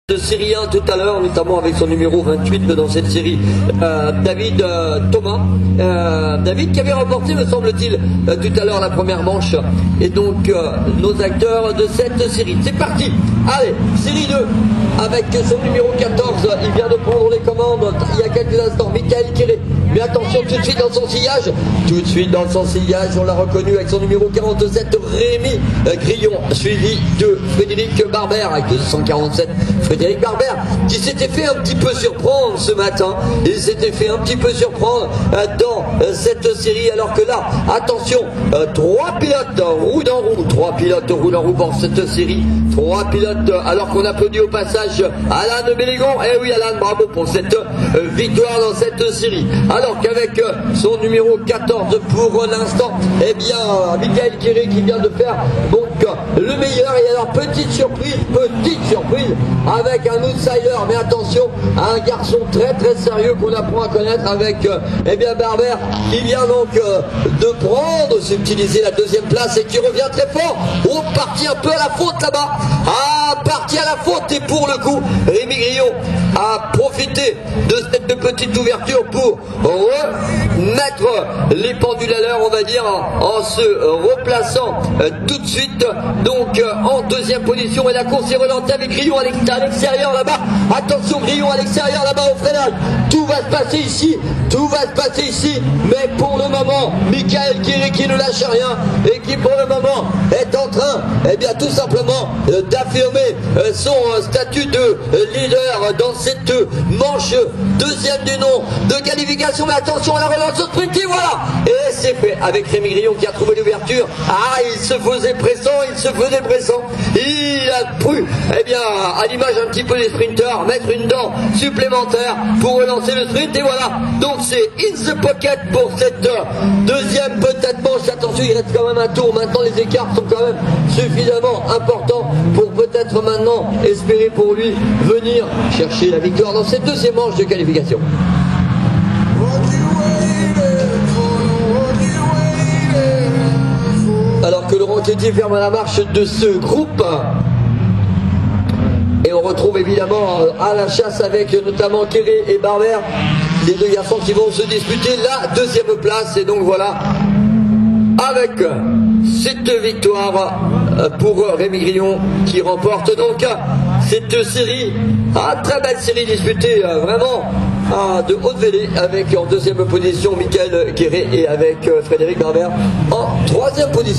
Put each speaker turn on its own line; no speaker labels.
De série 1 tout à l'heure, notamment avec son numéro 28 dans cette série, David Thomas. David qui avait remporté, me semble-t-il, tout à l'heure la première manche. Et donc, nos acteurs de cette série. C'est parti. Allez, série 2, avec son numéro 14. Il vient de prendre les commandes il y a quelques instants. Michael Kéré. Mais attention, tout de suite dans son sillage. Tout de suite dans son sillage, on l'a reconnu avec son numéro 47, Rémi Grillon, suivi de Frédéric Barber avec 247. Frédéric Barber qui s'était fait un petit peu surprendre ce matin. Il s'était fait un petit peu surprendre dans cette série, alors que là, attention, 3 pilotes roue dans roue, 3 pilotes roue dans roue dans cette série. 3 pilotes, alors qu'on applaudit au passage Alain Bellégon. Eh oui, Alain, bravo pour cette victoire dans cette série. Alors qu'avec son numéro 14 pour l'instant, eh bien, Michael Kéré qui vient de faire donc le meilleur. Et alors, petite surprise avec un outsider, mais attention, un garçon très très sérieux qu'on apprend à connaître avec eh bien Barber, qui vient donc de prendre, subtiliser la deuxième place et qui revient très fort. Oh, parti un peu à la faute là-bas. Ah, parti à la faute, et pour le coup, Rémi Grillon a profité de cette petite ouverture pour remettre les pendules à l'heure, on va dire, en se replaçant tout de suite donc en deuxième position. Et la course est relancée avec Grillon à l'extérieur là-bas. Attention, Grillon à l'extérieur là-bas au freinage. Tout va se passer ici, mais pour le moment, Michael Kéré qui ne lâche rien et qui pour le moment est en train, eh bien tout simplement d'affirmer son statut de leader dans cette manche deuxième du nom de qualification. Mais attention à la relance au sprint, et voilà, et c'est fait avec Rémi Grillon qui a trouvé l'ouverture. Ah, il se faisait pressant, il a pu, eh bien, à l'image un petit peu des sprinteurs, mettre une dent supplémentaire pour relancer le sprint, et voilà, donc c'est in the pocket pour cette deuxième peut-être manche. Attention, il reste quand même un tour, maintenant les écarts sont quand même suffisamment importants pour peut-être maintenant espérer pour lui venir chercher la victoire dans cette deuxième manche de qualification. Alors que Laurent Teddy ferme la marche de ce groupe. Et on retrouve évidemment à la chasse avec notamment Kéré et Barber, les deux garçons qui vont se disputer la deuxième place. Et donc voilà, avec cette victoire pour Rémi Grillon qui remporte donc cette série, très belle série disputée vraiment de haute vélée, avec en deuxième position Michael Kéré et avec Frédéric Barber en troisième position.